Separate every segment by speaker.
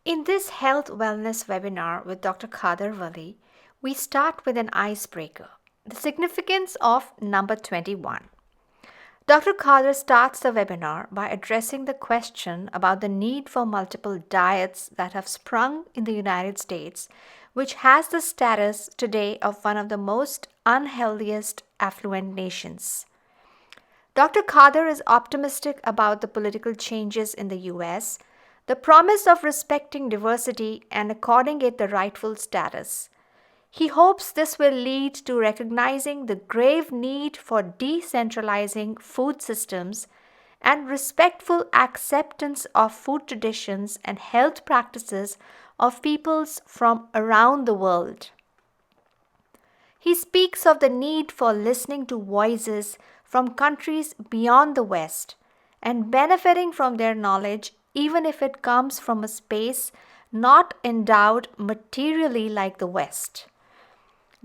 Speaker 1: In this health wellness webinar with Dr. Khadar, we start with an icebreaker, the significance of number 21. Dr. Khadar starts the webinar by addressing the question about the need for multiple diets that have sprung in the United States, which has the status today of one of the most unhealthiest affluent nations. Dr. Khadar is optimistic about the political changes in the US, the promise of respecting diversity and according it the rightful status. He hopes this will lead to recognizing the grave need for decentralizing food systems and respectful acceptance of food traditions and health practices of peoples from around the world. He speaks of the need for listening to voices from countries beyond the West and benefiting from their knowledge, even if it comes from a space not endowed materially like the West.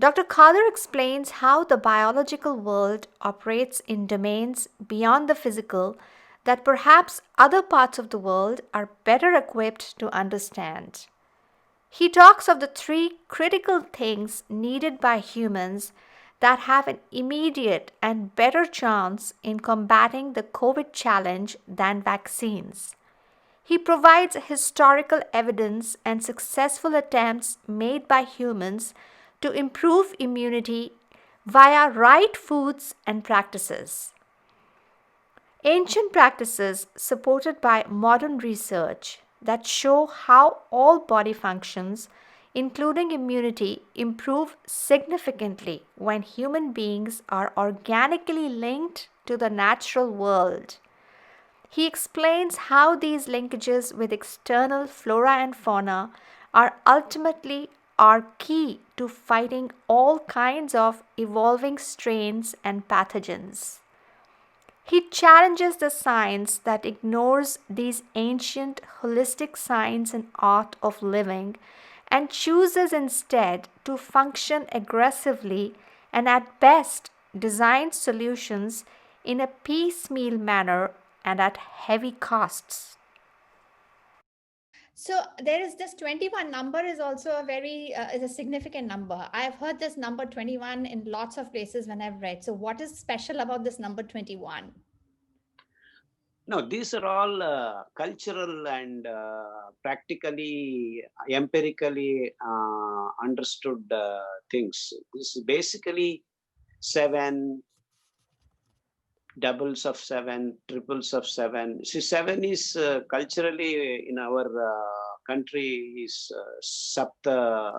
Speaker 1: Dr. Khadar explains how the biological world operates in domains beyond the physical that perhaps other parts of the world are better equipped to understand. He talks of the three critical things needed by humans that have an immediate and better chance in combating the COVID challenge than vaccines. He provides historical evidence and successful attempts made by humans to improve immunity via right foods and practices. Ancient practices supported by modern research that show how all body functions, including immunity, improve significantly when human beings are organically linked to the natural world. He explains how these linkages with external flora and fauna are key to fighting all kinds of evolving strains and pathogens. He challenges the science that ignores these ancient holistic science and art of living and chooses instead to function aggressively and at best design solutions in a piecemeal manner and at heavy costs.
Speaker 2: So there is this 21 number is also a very is a significant number. I've heard this number 21 in lots of places when I've read. So what is special about this number 21?
Speaker 3: No, these are all cultural and practically, empirically understood things. This is basically seven, doubles of seven, triples of seven. See, seven is culturally in our country is Sapta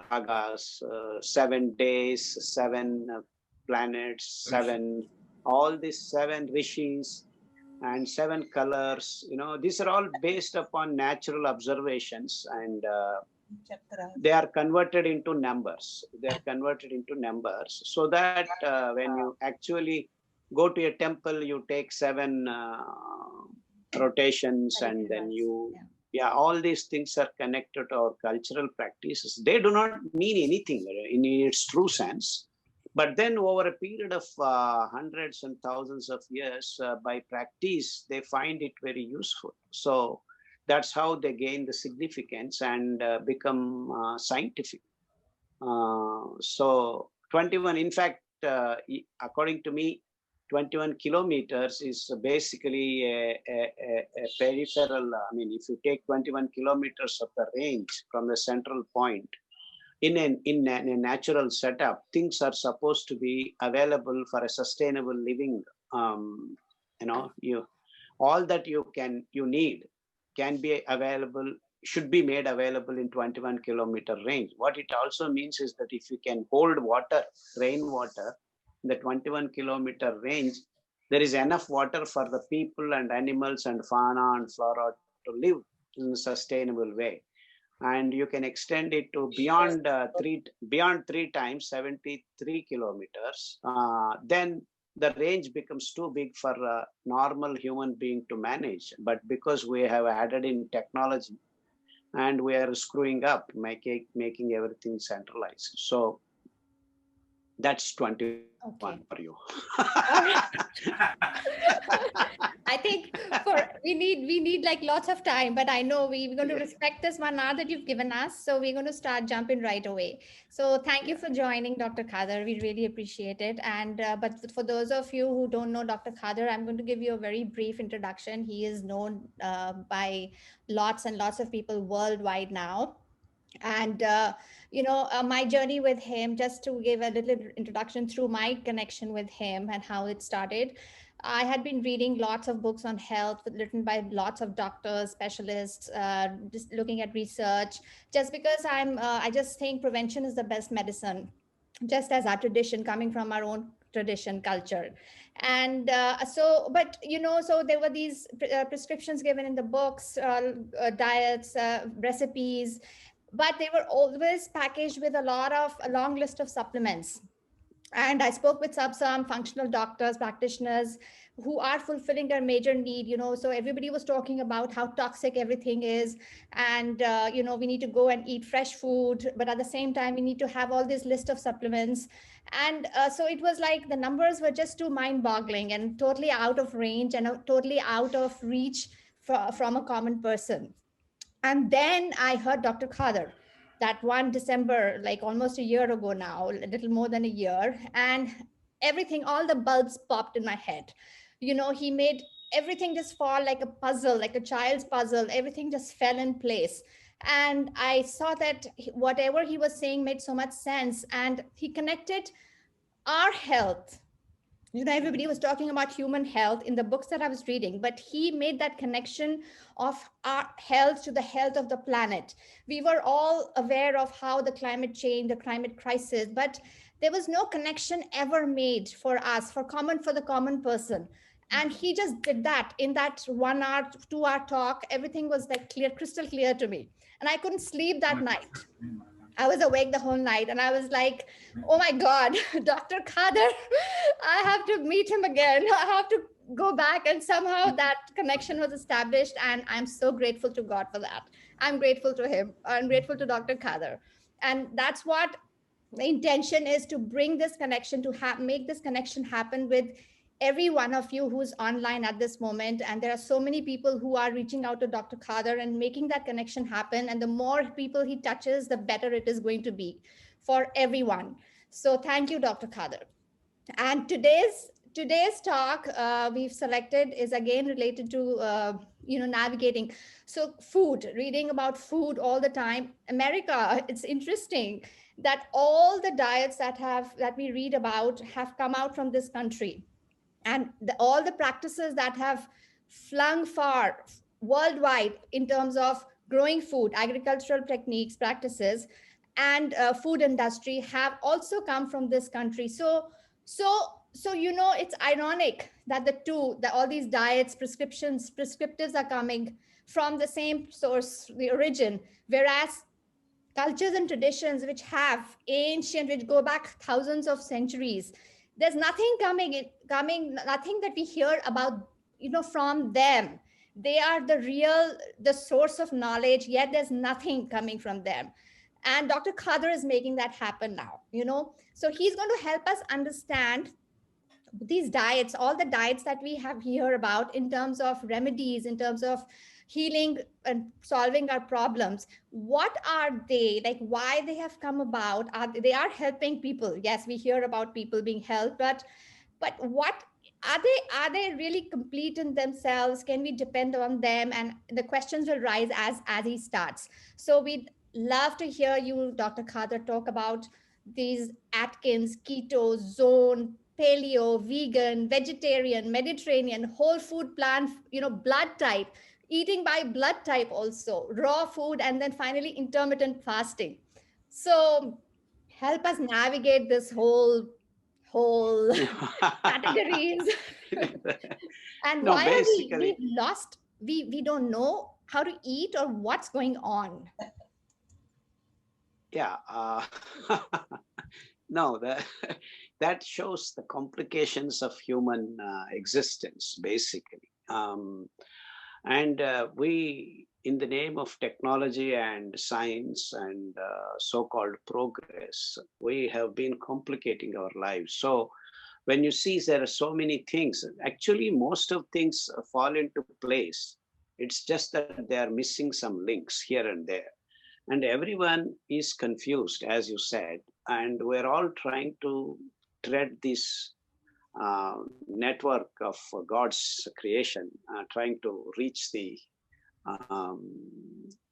Speaker 3: Agas, 7 days, seven planets, seven, all these seven rishis and seven colors. These are all based upon natural observations, and they are converted into numbers. They are converted into numbers so that when you actually go to a temple, you take seven rotations, and then yeah, all these things are connected to our cultural practices. They do not mean anything in its true sense. But then over a period of hundreds and thousands of years, by practice, they find it very useful. So that's how they gain the significance and become scientific. So 21, in fact, according to me, 21 kilometers is basically a peripheral. I mean, if you take 21 kilometers of the range from the central point, in a natural setup, things are supposed to be available for a sustainable living. You all that you need can be available, should be made available in 21-kilometer range. What it also means is that if you can hold water, rainwater, in the 21-kilometer range, there is enough water for the people and animals and fauna and flora to live in a sustainable way. And you can extend it to beyond three times 73 kilometers. Then the range becomes too big for a normal human being to manage. But because we have added in technology and we are screwing up, making everything centralized. So That's 21
Speaker 2: Okay.
Speaker 3: for you.
Speaker 2: All right. I think we need like lots of time, but I know we're going to
Speaker 3: Yeah,
Speaker 2: respect this 1 hour that you've given us, so we're going to start jumping right away. So thank you
Speaker 3: yeah.
Speaker 2: for joining, Dr. Khadar. We really appreciate it. And but for those of you who don't know Dr. Khadar, I'm going to give you a very brief introduction. He is known by lots and lots of people worldwide now. And my journey with him, just to give a little introduction through my connection with him and how it started. I had been reading lots of books on health written by lots of doctors, specialists, just looking at research, just because I just think prevention is the best medicine, just as our tradition, coming from our own tradition culture. And but so there were these prescriptions given in the books, diets, recipes, but they were always packaged with a long list of supplements. And I spoke with some functional doctors, practitioners, who are fulfilling their major need. So everybody was talking about how toxic everything is, and we need to go and eat fresh food, but at the same time we need to have all this list of supplements. And so it was like the numbers were just too mind boggling and totally out of range and totally out of reach from a common person. And then I heard Dr. Khadar that one December, like almost a year ago now, a little more than a year, and everything, all the bulbs popped in my head. He made everything just fall like a puzzle, like a child's puzzle. Everything just fell in place. And I saw that whatever he was saying made so much sense. And he connected our health. Everybody was talking about human health in the books that I was reading, but he made that connection of our health to the health of the planet. We were all aware of how the climate change, the climate crisis, but there was no connection ever made for us, for the common person. And he just did that in that 1 hour, 2 hour talk. Everything was like clear, crystal clear to me. And I couldn't sleep that night. I was awake the whole night, and I was like, oh my God, Dr. Khader, I have to meet him again. I have to go back. And somehow that connection was established. And I'm so grateful to God for that. I'm grateful to him. I'm grateful to Dr. Khader. And that's what the intention is, to bring this connection, to make this connection happen with every one of you who's online at this moment. And there are so many people who are reaching out to Dr. Khadar and making that connection happen. And the more people he touches, the better it is going to be for everyone. So thank you, Dr. Khadar. And today's talk we've selected is again related to navigating. So food, reading about food all the time. America, it's interesting that all the diets that we read about have come out from this country. And all the practices that have flung far worldwide in terms of growing food, agricultural techniques, practices, and food industry have also come from this country. So it's ironic that all these diets, prescriptions, prescriptives are coming from the same source, the origin, whereas cultures and traditions which have ancient, which go back thousands of centuries, there's nothing nothing that we hear about from them. They are the source of knowledge, yet there's nothing coming from them. And Dr. Khadar is making that happen now. So he's going to help us understand these diets, all the diets that we have here about, in terms of remedies, in terms of healing and solving our problems. What are they like? Why they have come about? They are helping people? Yes, we hear about people being helped, but what are they? Are they really complete in themselves? Can we depend on them? And the questions will rise as he starts. So we'd love to hear you, Dr. Khadar, talk about these Atkins, keto, zone, paleo, vegan, vegetarian, Mediterranean, whole food plan, blood type, eating by blood type also, raw food, and then finally intermittent fasting. So help us navigate this whole categories. And
Speaker 3: No,
Speaker 2: why are we
Speaker 3: basically,
Speaker 2: lost? We don't know how to eat or what's going on.
Speaker 3: yeah. No, that shows the complications of human existence, basically. And we, in the name of technology and science and so-called progress, we have been complicating our lives. So when you see there are so many things, actually most of things fall into place. It's just that they are missing some links here and there. And everyone is confused, as you said, and we're all trying to tread this network of God's creation, trying to reach the um,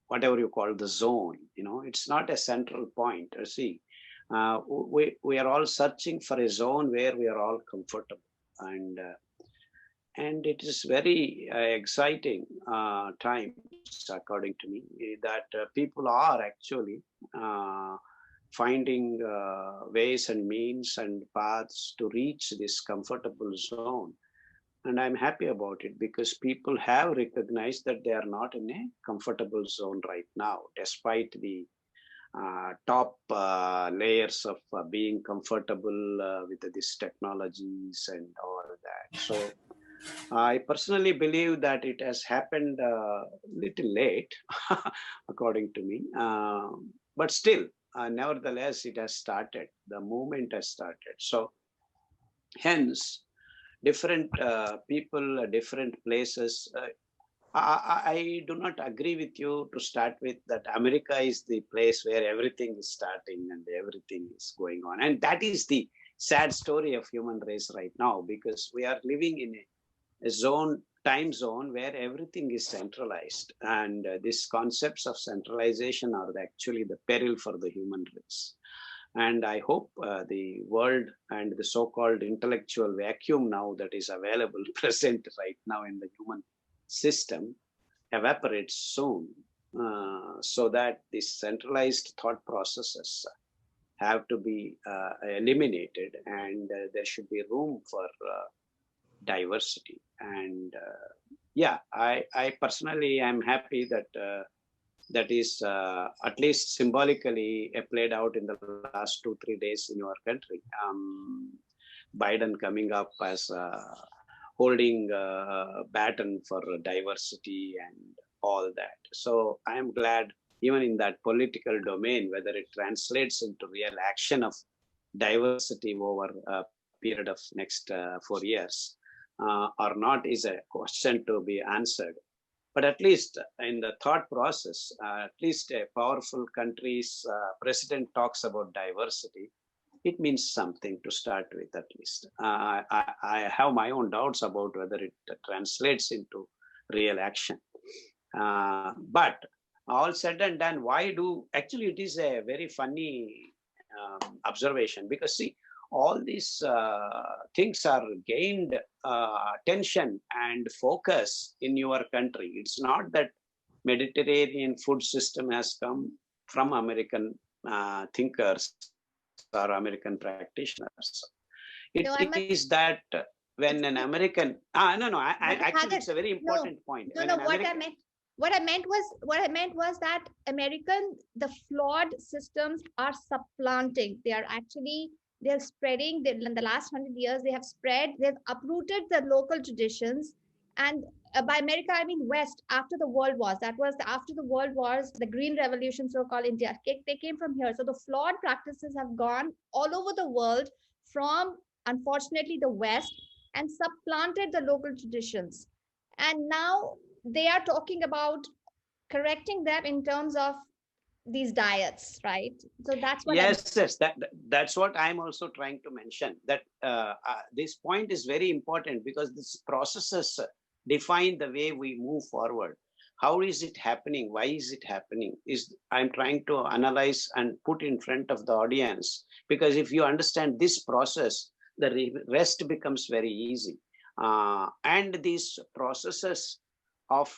Speaker 3: whatever you call the zone. It's not a central point. See, we are all searching for a zone where we are all comfortable, and it is very exciting times, according to me, that people are actually uh, finding ways and means and paths to reach this comfortable zone. And I'm happy about it because people have recognized that they are not in a comfortable zone right now, despite the top layers of being comfortable with these technologies and all that. So I personally believe that it has happened a little late, according to me. But still, nevertheless, it has started. The movement has started. So hence, different people, different places. I do not agree with you to start with that America is the place where everything is starting and everything is going on. And that is the sad story of human race right now, because we are living in a time zone where everything is centralized. And these concepts of centralization are actually the peril for the human race. And I hope the world and the so-called intellectual vacuum now that is available present right now in the human system evaporates soon, so that these centralized thought processes have to be eliminated, and there should be room for diversity. And I personally am happy that that is at least symbolically played out in the last 2-3 days in your country. Biden coming up as holding a baton for diversity and all that. So I am glad, even in that political domain, whether it translates into real action of diversity over a period of next 4 years or not, is a question to be answered. But at least in the thought process, at least a powerful country's president talks about diversity, it means something to start with, at least. I have my own doubts about whether it translates into real action. But all said and done, actually it is a very funny observation, because see, all these things are gained attention and focus in your country. It's not that Mediterranean food system has come from American thinkers or American practitioners. It is that when an American, actually it's a very important point.
Speaker 2: What I meant was that the flawed systems are supplanting. They're spreading. In the last 100 years, they've uprooted the local traditions. And by America, I mean West, after the world wars. That was after the world wars, the Green Revolution, so-called India. They came from here. So the flawed practices have gone all over the world from, unfortunately, the West, and supplanted the local traditions. And now they are talking about correcting them in terms of these diets, right? So that's what
Speaker 3: yes, that's what I'm also trying to mention, that this point is very important, because this processes define the way we move forward. How is it happening? Why is it happening? I'm trying to analyze and put in front of the audience, because if you understand this process, the rest becomes very easy. And these processes of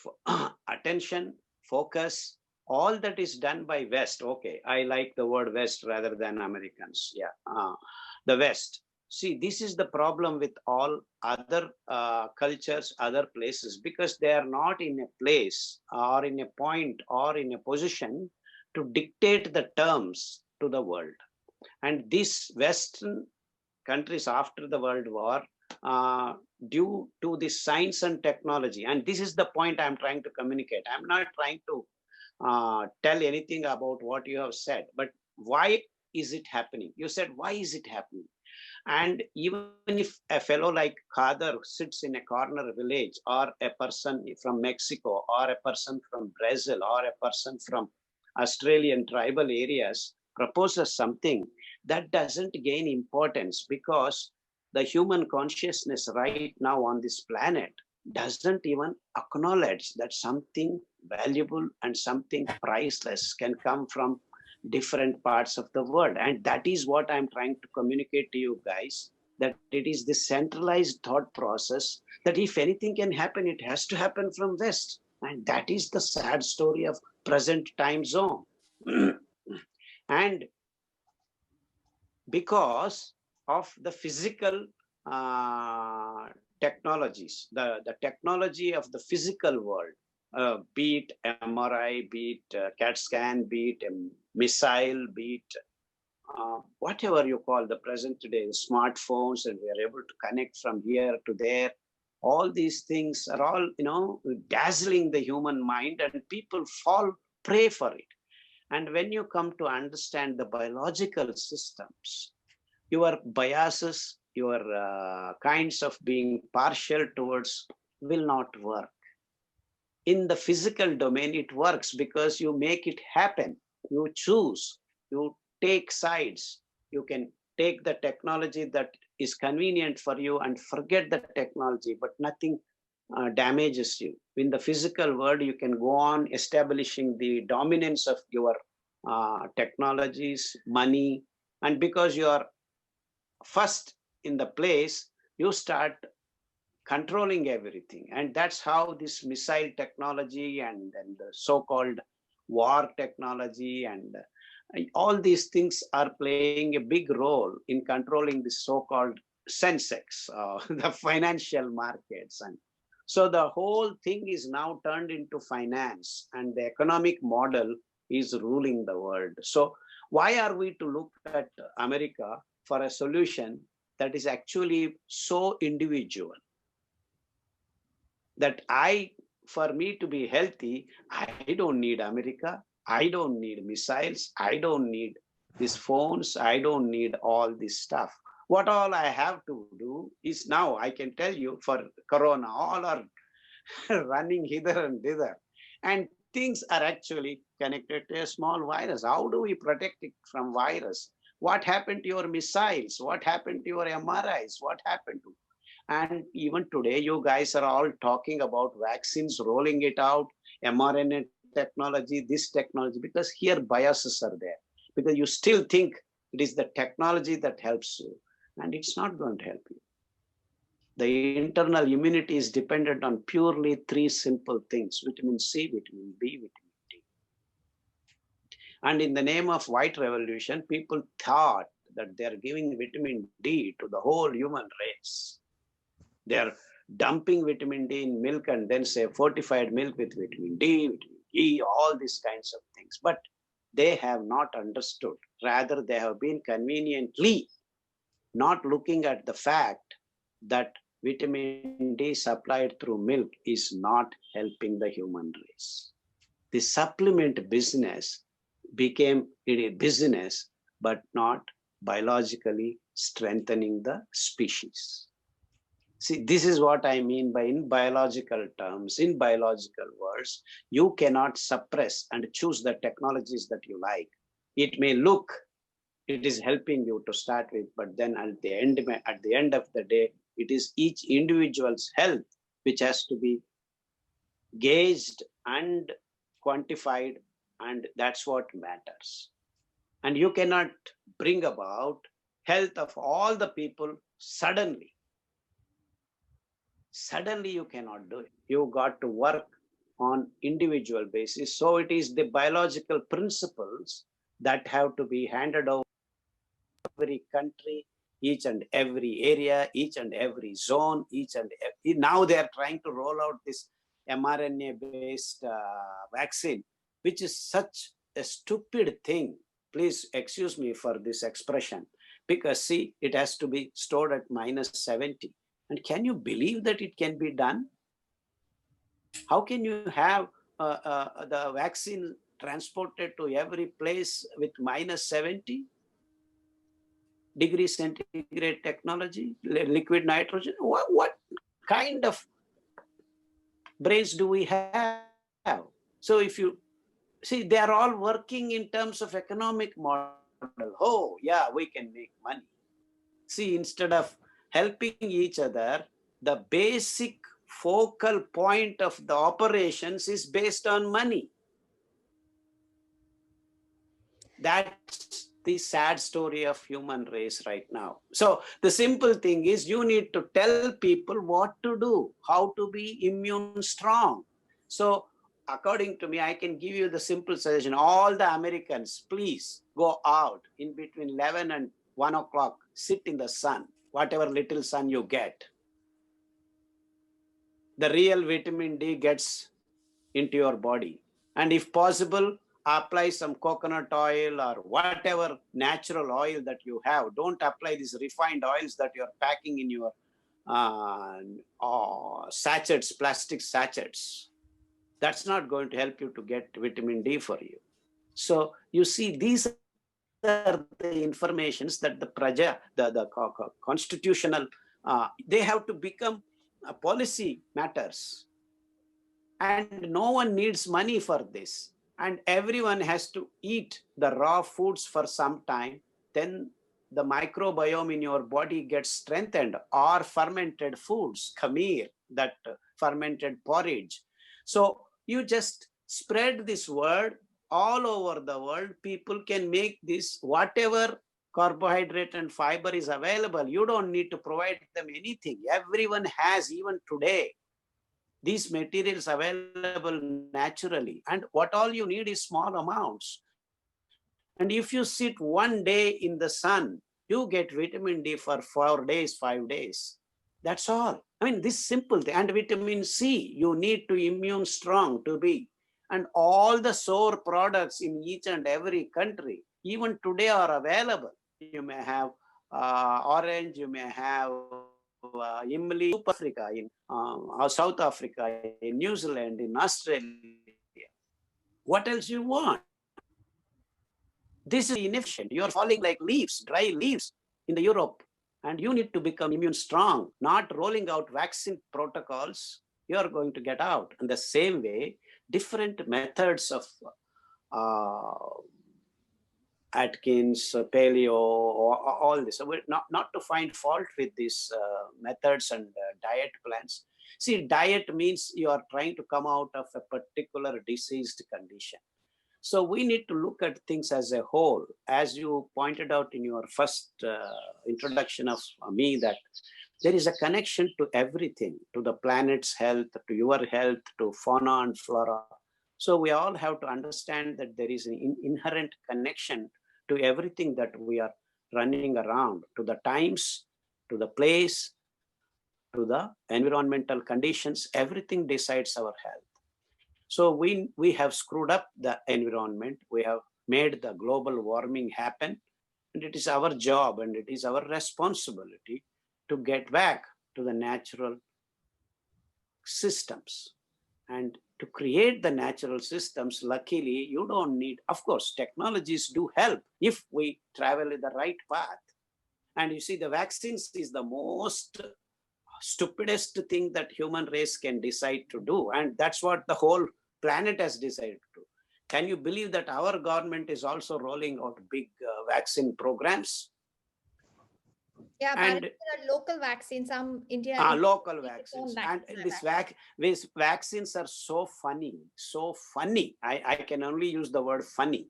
Speaker 3: attention, focus, all that is done by West. Okay, I like the word West rather than Americans. The West. See, this is the problem with all other cultures, other places, because they are not in a place or in a point or in a position to dictate the terms to the world. And these Western countries after the World War due to the science and technology. And this is the point I'm trying to communicate. I'm not trying to tell anything about what you have said, but why is it happening? You said, why is it happening? And even if a fellow like Khadar sits in a corner village, or a person from Mexico, or a person from Brazil, or a person from Australian tribal areas proposes something, that doesn't gain importance, because the human consciousness right now on this planet doesn't even acknowledge that something valuable and something priceless can come from different parts of the world. And that is what I'm trying to communicate to you guys, that it is this centralized thought process, that if anything can happen, it has to happen from West. And that is the sad story of present time zone. And because of the physical technologies, the technology of the physical world, be it MRI, be it CAT scan, be it a missile, be it whatever you call the present today, smartphones, and we are able to connect from here to there. All these things are all, dazzling the human mind, and people fall prey for it. And when you come to understand the biological systems, your biases, your kinds of being partial towards will not work. In the physical domain, it works because you make it happen. You choose, you take sides. You can take the technology that is convenient for you and forget the technology, but nothing damages you. In the physical world, you can go on establishing the dominance of your technologies, money, and because you are first in the place, you start controlling everything. And that's how this missile technology and the so-called war technology and all these things are playing a big role in controlling the so-called Sensex, the financial markets. And so the whole thing is now turned into finance, and the economic model is ruling the world. So why are we to look at America for a solution that is actually so individual? That for me to be healthy, I don't need America. I don't need missiles. I don't need these phones. I don't need all this stuff. What all I have to do is, now I can tell you, for Corona, all are running hither and thither. And things are actually connected to a small virus. How do we protect it from virus? What happened to your missiles? What happened to your MRIs? What happened to? And even today, you guys are all talking about vaccines, rolling it out, mRNA technology, this technology, because here biases are there. Because you still think it is the technology that helps you, and it's not going to help you. The internal immunity is dependent on purely three simple things: vitamin C, vitamin B, vitamin D. And in the name of white revolution, people thought that they are giving vitamin D to the whole human race. They are dumping vitamin D in milk and then say fortified milk with vitamin D, vitamin E, all these kinds of things. But they have not understood. Rather, they have been conveniently not looking at the fact that vitamin D supplied through milk is not helping the human race. The supplement business became a business, but not biologically strengthening the species. See, this is what I mean by, in biological terms, in biological words, you cannot suppress and choose the technologies that you like. It may look it is helping you to start with, but then at the end of the day, it is each individual's health which has to be gauged and quantified, and that's what matters. And you cannot bring about health of all the people suddenly. Suddenly you cannot do it. You got to work on individual basis. So it is the biological principles that have to be handed over every country, each and every area, each and every zone, now they are trying to roll out this mRNA-based vaccine, which is such a stupid thing. Please excuse me for this expression, because see, it has to be stored at -70. And can you believe that it can be done? How can you have the vaccine transported to every place with minus 70 degrees centigrade technology, liquid nitrogen? What kind of brains do we have? So if you see, they are all working in terms of economic model. Oh, yeah, we can make money. See, instead of helping each other, the basic focal point of the operations is based on money. That's the sad story of human race right now. So the simple thing is, you need to tell people what to do, how to be immune strong. So according to me, I can give you the simple suggestion. All the Americans, please go out in between 11 and 1 o'clock, sit in the sun, whatever little sun you get. The real vitamin D gets into your body. And if possible, apply some coconut oil or whatever natural oil that you have. Don't apply these refined oils that you're packing in your sachets, plastic sachets. That's not going to help you to get vitamin D for you. So you see, these are the informations that the constitutional, they have to become policy matters. And no one needs money for this. And everyone has to eat the raw foods for some time. Then the microbiome in your body gets strengthened, or fermented foods, khamir, that fermented porridge. So you just spread this word all over the world. People can make this, whatever carbohydrate and fiber is available. You don't need to provide them anything. Everyone has, even today, these materials available naturally, and what all you need is small amounts. And if you sit one day in the sun, you get vitamin D for 4 days, 5 days. That's all. I mean, this simple thing. And vitamin C, you need to immune strong to be. And all the sour products in each and every country, even today, are available. You may have orange, you may have imli, Africa, in South Africa, in New Zealand, in Australia. What else you want? This is inefficient. You are falling like leaves, dry leaves in the Europe. And you need to become immune strong, not rolling out vaccine protocols. You are going to get out. In the same way, different methods of uh, Atkins, paleo, all this. So we're not to find fault with these methods and diet plans. See, diet means you are trying to come out of a particular diseased condition. So we need to look at things as a whole. As you pointed out in your first introduction of me, that there is a connection to everything, to the planet's health, to your health, to fauna and flora. So we all have to understand that there is an inherent connection to everything that we are running around, to the times, to the place, to the environmental conditions. Everything decides our health. So we have screwed up the environment. We have made the global warming happen. And it is our job and it is our responsibility to get back to the natural systems. And to create the natural systems, luckily, you don't need, of course, technologies do help if we travel in the right path. And you see, the vaccines is the most stupidest thing that human race can decide to do. And that's what the whole planet has decided to do. Can you believe that our government is also rolling out big vaccine programs?
Speaker 2: Yeah,
Speaker 3: And
Speaker 2: apparently there are local vaccines. Some
Speaker 3: local
Speaker 2: its
Speaker 3: vaccines.
Speaker 2: own
Speaker 3: And
Speaker 2: vaccine.
Speaker 3: these vaccines are so funny, so funny. I can only use the word funny.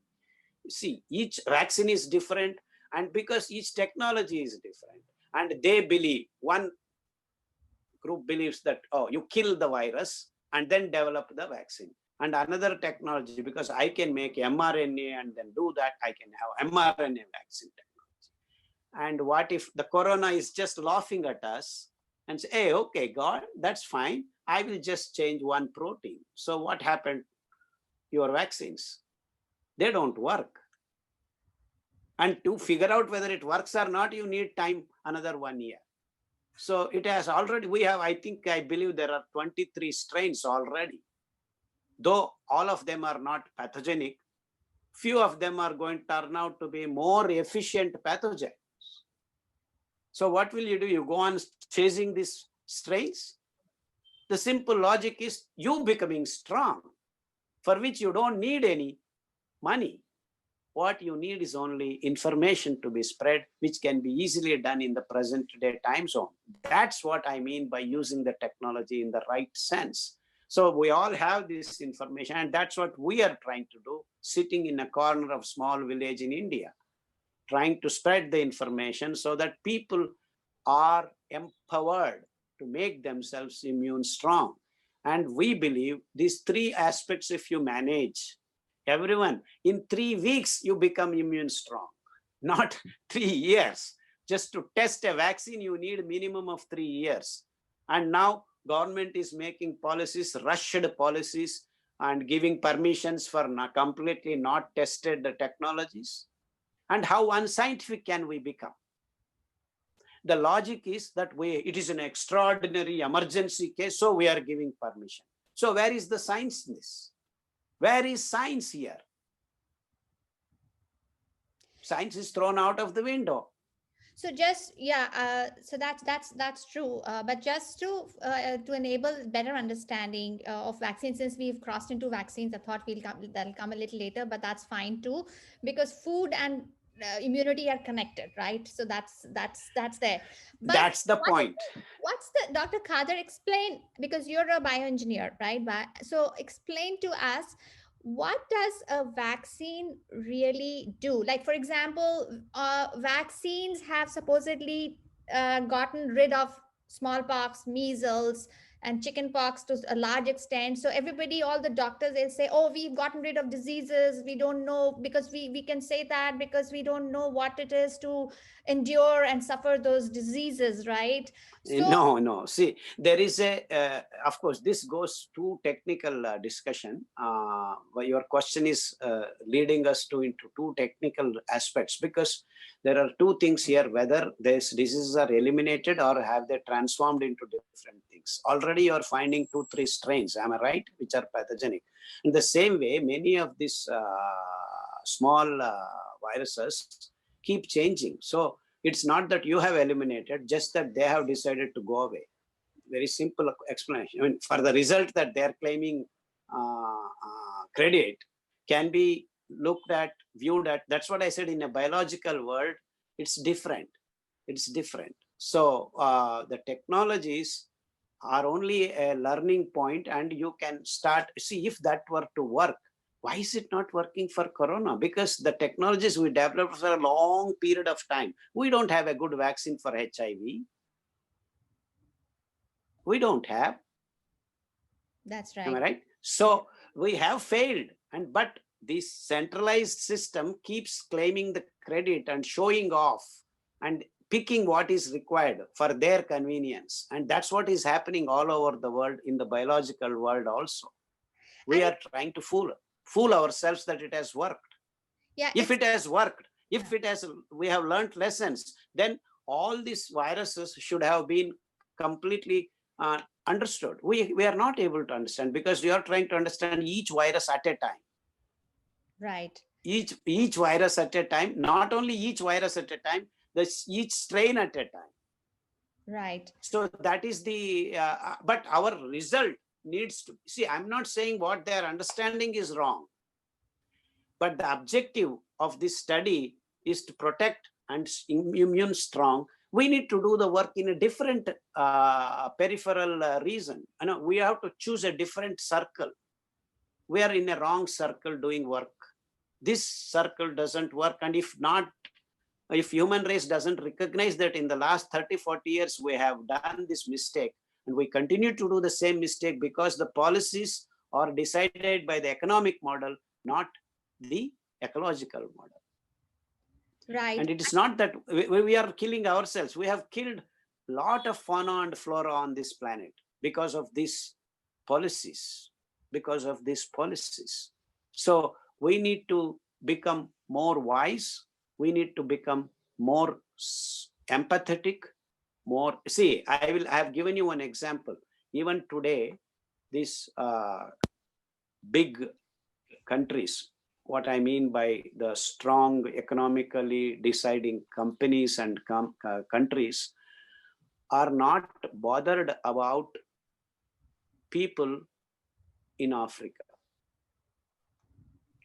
Speaker 3: See, each vaccine is different, and because each technology is different, and they believe, one group believes that, oh, you kill the virus and then develop the vaccine. And another technology, because I can make mRNA and then do that, I can have mRNA vaccine technology. And what if the corona is just laughing at us and say, hey, okay, God, that's fine. I will just change one protein. So what happened? Your vaccines, they don't work. And to figure out whether it works or not, you need time, another 1 year. So it has already, I believe there are 23 strains already. Though all of them are not pathogenic, few of them are going to turn out to be more efficient pathogens. So what will you do? You go on chasing these strains? The simple logic is you becoming strong, for which you don't need any money. What you need is only information to be spread, which can be easily done in the present day time zone. That's what I mean by using the technology in the right sense. So we all have this information, and that's what we are trying to do, sitting in a corner of small village in India, trying to spread the information so that people are empowered to make themselves immune strong. And we believe these three aspects, if you manage, everyone, in 3 weeks, you become immune strong, not 3 years. Just to test a vaccine, you need a minimum of 3 years. And now government is making policies, rushed policies, and giving permissions for completely not tested technologies. And how unscientific can we become? The logic is that it is an extraordinary emergency case, so we are giving permission. So where is the science in this? Where is science here? Science is thrown out of the window.
Speaker 2: So just so that's true. But just to enable better understanding of vaccines, since we've crossed into vaccines, I thought that'll come a little later, but that's fine too, because food and immunity are connected, right? So that's there. But
Speaker 3: That's the
Speaker 2: what is
Speaker 3: point.
Speaker 2: what's the Dr. Khadar, explain, because you're a bioengineer, right? So explain to us, what does a vaccine really do? Like, for example, vaccines have supposedly gotten rid of smallpox, measles, and chickenpox to a large extent. So everybody, all the doctors, they'll say, oh, we've gotten rid of diseases. We don't know, because we can say that because we don't know what it is to endure and suffer those diseases, right? So
Speaker 3: No. See, there is of course, this goes to technical discussion. But your question is leading us into two technical aspects, because there are two things here: whether these diseases are eliminated or have they transformed into different things. Already, you are finding 2, 3 strains. Am I right? Which are pathogenic. In the same way, many of these small viruses keep changing. So it's not that you have eliminated, just that they have decided to go away. Very simple explanation. I mean, for the result that they are claiming credit can be looked at, viewed at. That's what I said. In a biological world, it's different. It's different. So the technologies are only a learning point, and you can start, see, if that were to work, why is it not working for corona? Because the technologies we developed for a long period of time. We don't have a good vaccine for HIV. We don't have.
Speaker 2: that's
Speaker 3: Am I
Speaker 2: right.
Speaker 3: right? So we have failed. But this centralized system keeps claiming the credit and showing off and picking what is required for their convenience. And that's what is happening all over the world, in the biological world also. We
Speaker 2: And
Speaker 3: are trying to fool ourselves that it has worked.
Speaker 2: yeah,
Speaker 3: If
Speaker 2: it's
Speaker 3: it has worked, if it has, we have learned lessons, then all these viruses should have been completely understood. We are not able to understand, because we are trying to understand each virus at a time.
Speaker 2: right.
Speaker 3: Each virus at a time, not only each virus at a time, each strain at a time.
Speaker 2: Right.
Speaker 3: So that is the, but our result needs to, see, I'm not saying what their understanding is wrong, but the objective of this study is to protect and immune strong. We need to do the work in a different peripheral reason. We have to choose a different circle. We are in a wrong circle doing work. This circle doesn't work. And if human race doesn't recognize that in the last 30-40 years we have done this mistake, and we continue to do the same mistake, because the policies are decided by the economic model, not the ecological model.
Speaker 2: Right.
Speaker 3: And it is not that we are killing ourselves. We have killed a lot of fauna and flora on this planet because of these policies. So we need to become more wise. We need to become more empathetic. more. See, I have given you one example. Even today, these big countries, what I mean by the strong economically deciding companies and countries, are not bothered about people in Africa,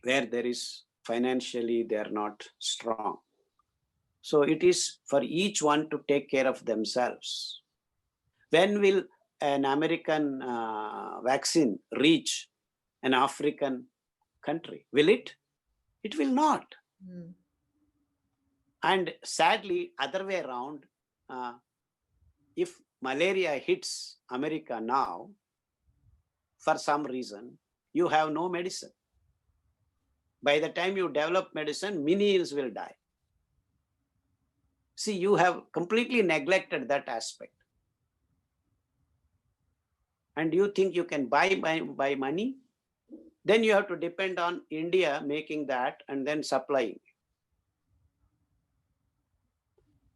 Speaker 3: where there is financially they are not strong. So it is for each one to take care of themselves. When will an American vaccine reach an African country? Will it? It will not.
Speaker 2: Mm.
Speaker 3: And sadly, other way around, if malaria hits America now, for some reason, you have no medicine. By the time you develop medicine, millions will die. See, you have completely neglected that aspect. And you think you can buy money? Then you have to depend on India making that and then supplying.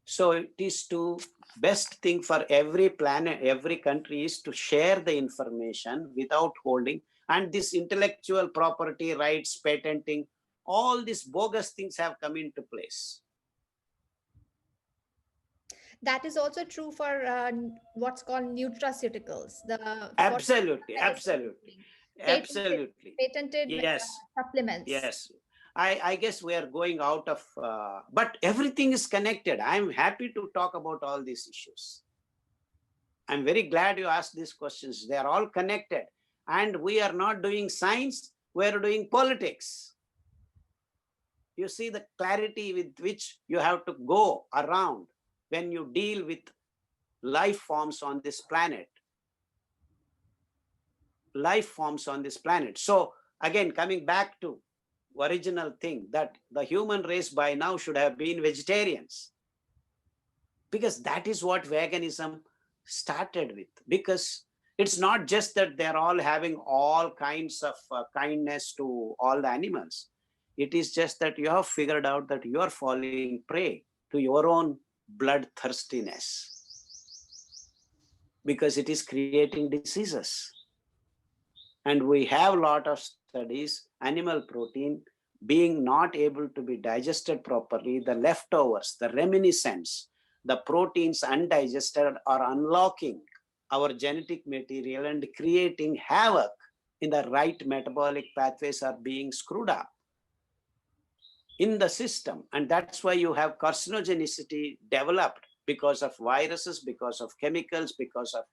Speaker 3: So it is to best thing for every planet, every country is to share the information without holding. And this intellectual property rights, patenting, all these bogus things have come into place.
Speaker 2: That is also true for what's called nutraceuticals.
Speaker 3: Absolutely,
Speaker 2: Patented,
Speaker 3: absolutely.
Speaker 2: patented
Speaker 3: Yes,
Speaker 2: supplements.
Speaker 3: yes. I guess we are going out of, but everything is connected. I'm happy to talk about all these issues. I'm very glad you asked these questions. They are all connected. And we are not doing science, we're doing politics. You see the clarity with which you have to go around when you deal with life forms on this planet. Life forms on this planet. So again, coming back to original thing that the human race by now should have been vegetarians, because that is what veganism started with. Because it's not just that they're all having all kinds of kindness to all the animals. It is just that you have figured out that you are falling prey to your own bloodthirstiness, because it is creating diseases. And we have a lot of studies, animal protein being not able to be digested properly, the leftovers, the reminiscents, the proteins undigested are unlocking our genetic material and creating havoc in the right metabolic pathways are being screwed up in the system. And that's why you have carcinogenicity developed because of viruses, because of chemicals, because of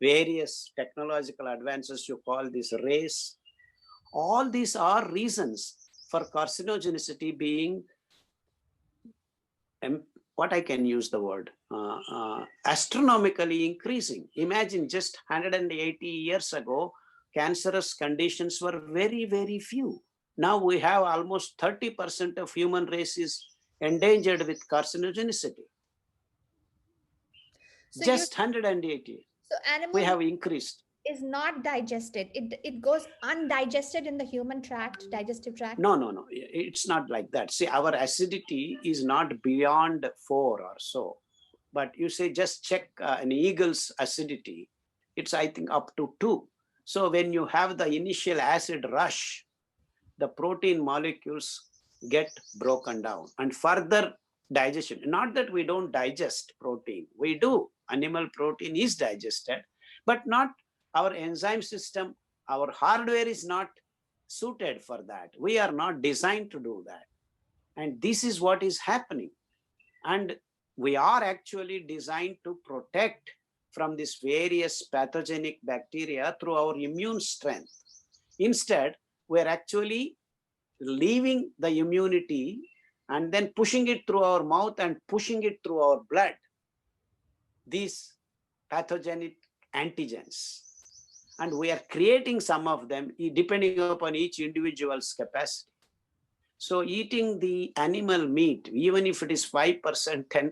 Speaker 3: various technological advances. You call this race. All these are reasons for carcinogenicity being, what I can use the word, astronomically increasing. Imagine just 180 years ago, cancerous conditions were very, very few. Now we have almost 30% of human race is endangered with carcinogenicity.
Speaker 2: So
Speaker 3: Just 180.
Speaker 2: so
Speaker 3: We
Speaker 2: animal
Speaker 3: have increased.
Speaker 2: is not digested. It goes undigested in the human tract, digestive tract.
Speaker 3: No. It's not like that. See, our acidity is not beyond 4 or so. But you say just check an eagle's acidity. It's, I think, up to 2. So when you have the initial acid rush, the protein molecules get broken down and further digestion. Not that we don't digest protein. We do. Animal protein is digested, but not our enzyme system. Our hardware is not suited for that. We are not designed to do that. And this is what is happening. And we are actually designed to protect from these various pathogenic bacteria through our immune strength. Instead, we're actually leaving the immunity and then pushing it through our mouth and pushing it through our blood, these pathogenic antigens. And we are creating some of them depending upon each individual's capacity. So eating the animal meat, even if it is 5%, 10%,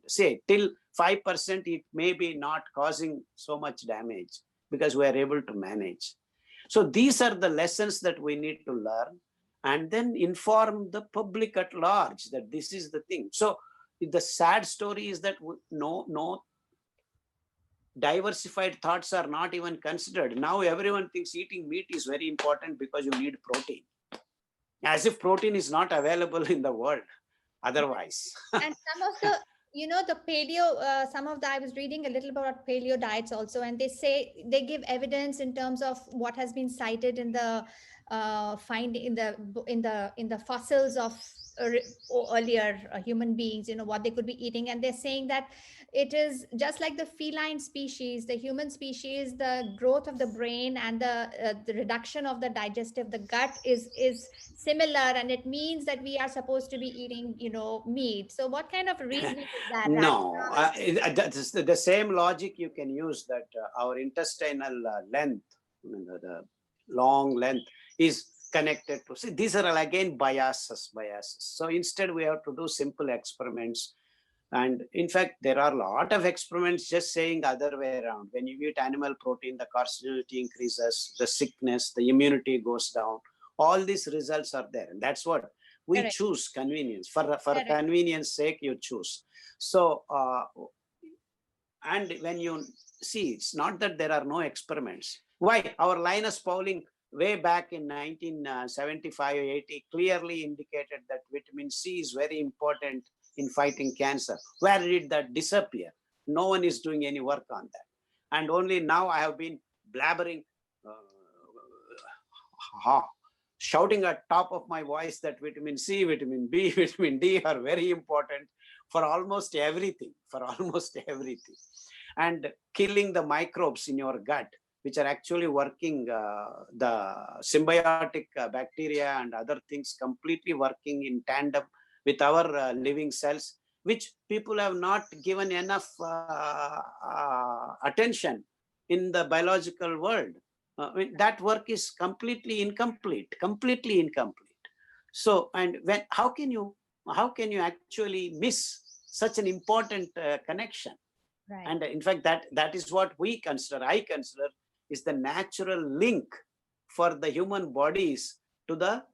Speaker 3: say till 5%, it may be not causing so much damage because we are able to manage. So these are the lessons that we need to learn and then inform the public at large that this is the thing. So the sad story is that no diversified thoughts are not even considered. Now everyone thinks eating meat is very important because you need protein, as if protein is not available in the world otherwise.
Speaker 2: And some of the, the paleo, some of the, I was reading a little about paleo diets also, and they say they give evidence in terms of what has been cited in the find in the fossils of earlier human beings, what they could be eating. And they're saying that it is just like the feline species, the human species, the growth of the brain and the reduction of the digestive, the gut is similar, and it means that we are supposed to be eating, meat. So what kind of reasoning is that,
Speaker 3: No,
Speaker 2: rationale?
Speaker 3: that's the same logic you can use, that our intestinal length, the long length, is connected to. See, these are again biases. So instead, we have to do simple experiments. And in fact, there are a lot of experiments just saying other way around. When you eat animal protein, the carcinogenity increases, the sickness, the immunity goes down. All these results are there. And that's what we
Speaker 2: Correct.
Speaker 3: choose, convenience. For
Speaker 2: Correct.
Speaker 3: convenience sake, you choose. So, and when you see, it's not that there are no experiments. Why? Our Linus Pauling, way back in 1975-80, clearly indicated that vitamin C is very important in fighting cancer. Where did that disappear? No one is doing any work on that. And only now I have been blabbering, shouting at top of my voice that vitamin C, vitamin B, vitamin D are very important for almost everything, and killing the microbes in your gut, which are actually working, the symbiotic bacteria and other things completely working in tandem with our living cells, which people have not given enough attention in the biological world. I mean, that work is completely incomplete. So, and when how can you actually miss such an important connection?
Speaker 2: Right.
Speaker 3: And in fact, that is what I consider is the natural link for the human bodies to the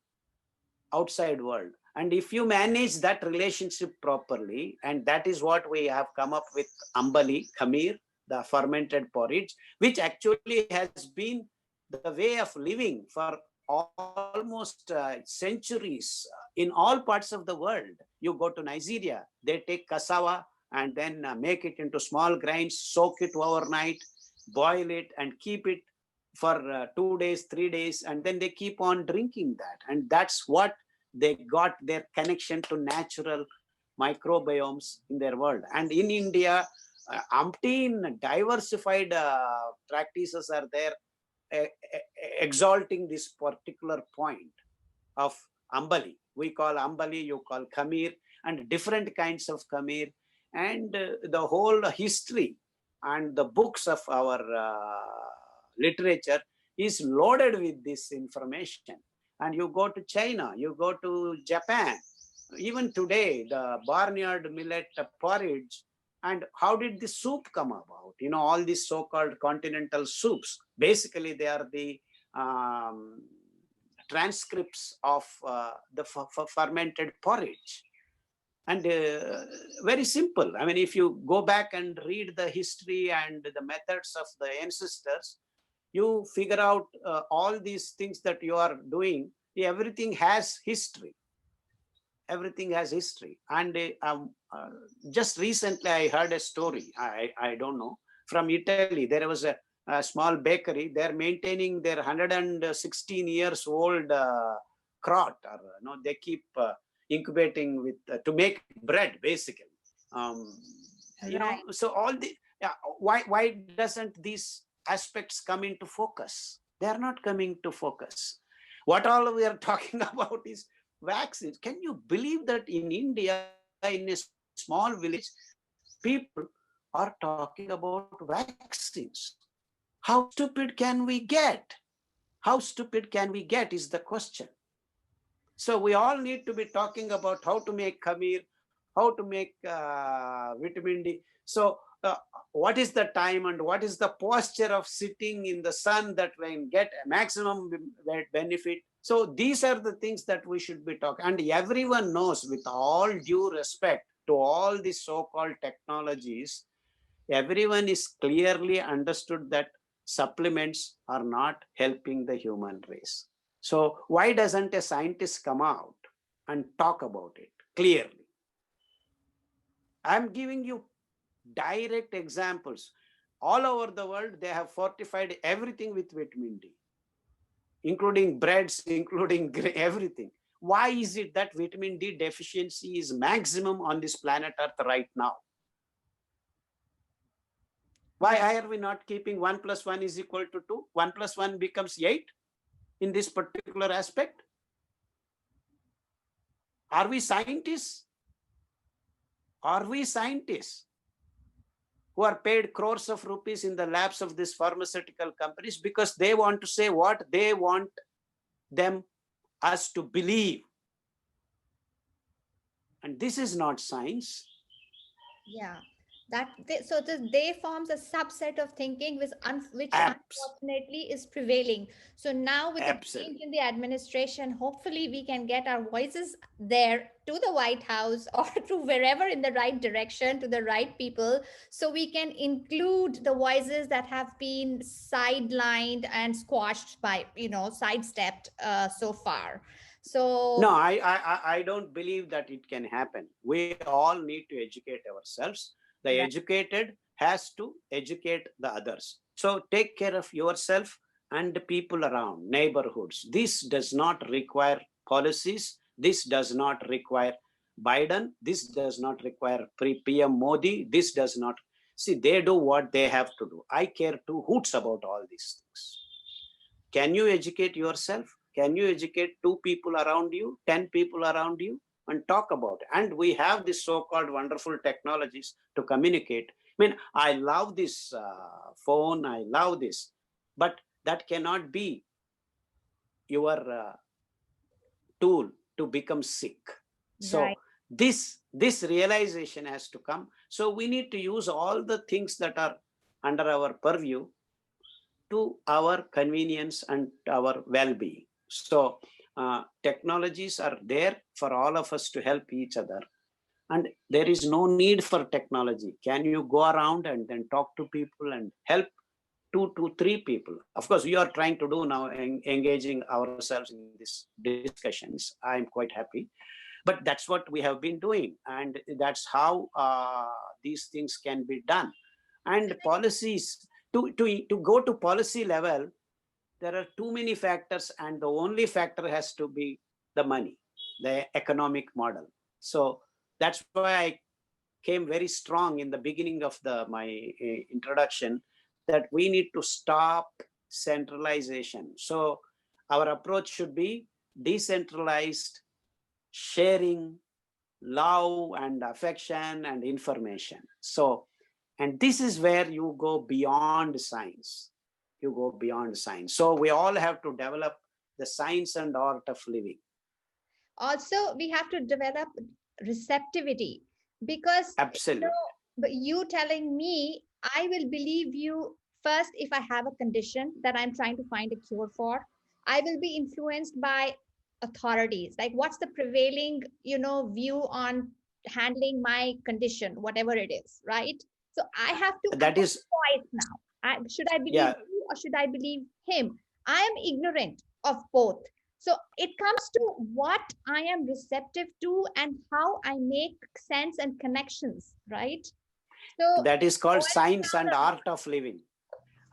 Speaker 3: outside world. And if you manage that relationship properly, and that is what we have come up with, ambali, khamir, the fermented porridge, which actually has been the way of living for almost centuries in all parts of the world. You go to Nigeria, they take cassava and then make it into small grains, soak it overnight, boil it, and keep it for 2 days, 3 days, and then they keep on drinking that. And that's what they got their connection to natural microbiomes in their world. And in India, umpteen diversified practices are there, exalting this particular point of ambali. We call ambali, you call khamir, and different kinds of khamir, and the whole history and the books of our literature is loaded with this information. And you go to China, you go to Japan, even today, the barnyard millet porridge. And how did the soup come about? All these so-called continental soups, basically they are the transcripts of the fermented porridge. And very simple. I mean, if you go back and read the history and the methods of the ancestors, you figure out all these things that you are doing. Everything has history. And just recently I heard a story, I don't know, from Italy. There was a small bakery. They're maintaining their 116 years old crot, or they keep incubating with to make bread, basically.
Speaker 2: Right.
Speaker 3: So all the why doesn't these aspects come into focus? They are not coming to focus. What all we are talking about is vaccines. Can you believe that in India, in a small village, people are talking about vaccines? How stupid can we get? Is the question. So we all need to be talking about how to make khamir, how to make vitamin D. So what is the time and what is the posture of sitting in the sun that we get a maximum benefit? So these are the things that we should be talking. And everyone knows, with all due respect to all these so-called technologies, Everyone is clearly understood that supplements are not helping the human race. So why doesn't a scientist come out and talk about it clearly? I'm giving you direct examples. All over the world, they have fortified everything with vitamin D, including breads, including everything. Why is it that vitamin D deficiency is maximum on this planet Earth right now? Why
Speaker 2: Right.
Speaker 3: are we not keeping 1 plus 1 is equal to 2? 1 plus 1 becomes 8 in this particular aspect? Are we scientists? Are we scientists who are paid crores of rupees in the labs of these pharmaceutical companies because they want to say what they want them us to believe? And this is not science.
Speaker 2: Yeah, so they forms a subset of thinking which
Speaker 3: Abs-
Speaker 2: unfortunately is prevailing. So now with the change
Speaker 3: Absolutely.
Speaker 2: in the administration, hopefully we can get our voices there to the White House or to wherever in the right direction to the right people, so we can include the voices that have been sidelined and squashed by, sidestepped so far.
Speaker 3: No,
Speaker 2: So
Speaker 3: I don't believe that it can happen. We all need to educate ourselves. The
Speaker 2: right.
Speaker 3: educated has to educate the others. So take care of yourself and the people around, neighborhoods. This does not require policies. This does not require Biden. This does not require PM Modi. This does not. See, they do what they have to do. I care two hoots about all these things. Can you educate yourself? Can you educate 2 people around you, 10 people around you, and talk about it? And we have this so-called wonderful technologies to communicate. I mean, I love this phone. I love this, but that cannot be your tool to become sick. So
Speaker 2: Right.
Speaker 3: this realization has to come. So we need to use all the things that are under our purview to our convenience and our well-being. So technologies are there for all of us to help each other. And there is no need for technology. Can you go around and then talk to people and help 2 to 3 people? Of course, we are trying to do now, engaging ourselves in these discussions. I'm quite happy. But that's what we have been doing. And that's how these things can be done. And policies, to go to policy level, there are too many factors, and the only factor has to be the money, the economic model. So that's why I came very strong in the beginning of my introduction, that we need to stop centralization. So our approach should be decentralized sharing, love and affection and information. So, and this is where you go beyond science. You go beyond science. So we all have to develop the science and art of living.
Speaker 2: Also we have to develop receptivity, because
Speaker 3: Absolutely.
Speaker 2: but you telling me, I will believe you first if I have a condition that I'm trying to find a cure for. I will be influenced by authorities, like what's the prevailing view on handling my condition, whatever it is, right? So I
Speaker 3: That
Speaker 2: have
Speaker 3: is,
Speaker 2: a choice now. Should I believe
Speaker 3: yeah,
Speaker 2: you or should I believe him? I am ignorant of both. So it comes to what I am receptive to and how I make sense and connections, right? So
Speaker 3: that is called
Speaker 2: boils
Speaker 3: science
Speaker 2: down
Speaker 3: and
Speaker 2: a
Speaker 3: art
Speaker 2: lot.
Speaker 3: of living.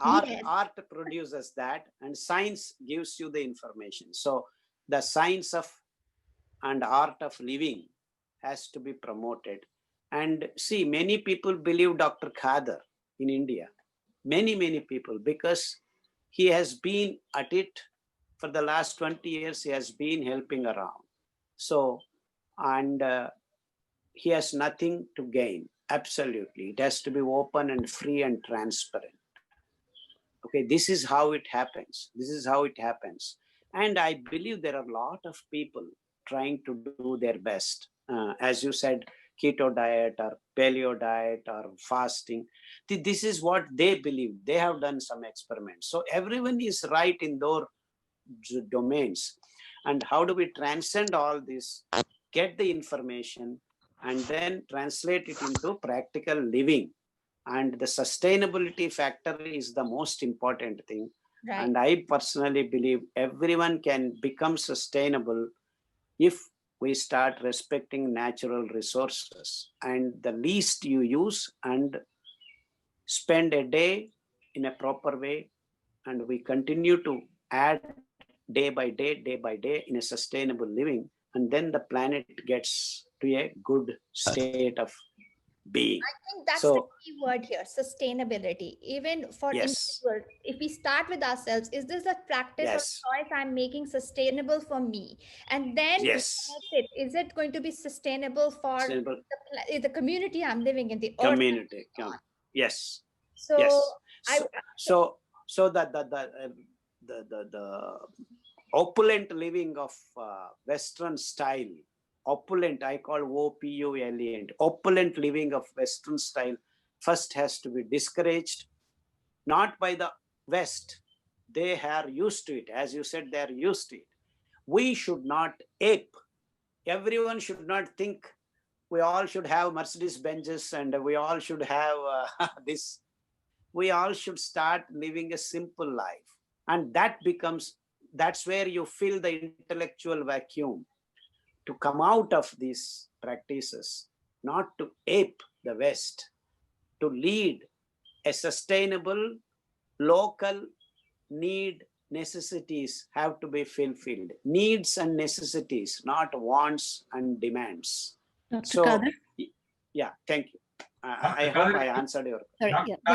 Speaker 2: Yes.
Speaker 3: Art produces that, and science gives you the information. So the science of and art of living has to be promoted. And see, many people believe Dr. Khadar in India. Many people, because he has been at it for the last 20 years. He has been helping around. So, and he has nothing to gain. Absolutely. It has to be open and free and transparent. Okay, this is how it happens. This is how it happens. And I believe there are a lot of people trying to do their best. As you said, keto diet or paleo diet or fasting. This is what they believe. They have done some experiments. So everyone is right in their domains. And how do we transcend all this, get the information, and then translate it into practical living? and the sustainability factor is the most important thing.
Speaker 2: Right.
Speaker 3: And I personally believe everyone can become sustainable if we start respecting natural resources, and the least you use and spend a day in a proper way, and we continue to add day by day in a sustainable living, and then the planet gets to a good state of being.
Speaker 2: I think that's the
Speaker 3: So
Speaker 2: key word here, sustainability. Even for
Speaker 3: yes,
Speaker 2: individuals, if we start with ourselves, is this a practice or
Speaker 3: yes,
Speaker 2: choice I'm making sustainable for me? And then
Speaker 3: yes,
Speaker 2: connect it. Is it going to be sustainable for
Speaker 3: sustainable
Speaker 2: the community I'm living in, the earth I'm
Speaker 3: community.
Speaker 2: living on?
Speaker 3: Yes,
Speaker 2: So
Speaker 3: yes.
Speaker 2: I
Speaker 3: So that the opulent living of Western style, opulent, I call OPULENT, opulent living of Western style first has to be discouraged, not by the West. They are used to it. As you said, they are used to it. We should not ape. Everyone should not think we all should have Mercedes Benzes and we all should have this. We all should start living a simple life. And that's where you fill the intellectual vacuum to come out of these practices, not to ape the West, to lead a sustainable, local need, necessities have to be fulfilled. Needs and necessities, not wants and demands.
Speaker 1: Dr.
Speaker 3: So,
Speaker 1: Khadar?
Speaker 3: yeah, thank you. I
Speaker 4: Dr.
Speaker 3: hope
Speaker 4: Khadar,
Speaker 3: I answered your
Speaker 1: Sorry,
Speaker 4: Dr.
Speaker 1: yeah,
Speaker 4: Khadar,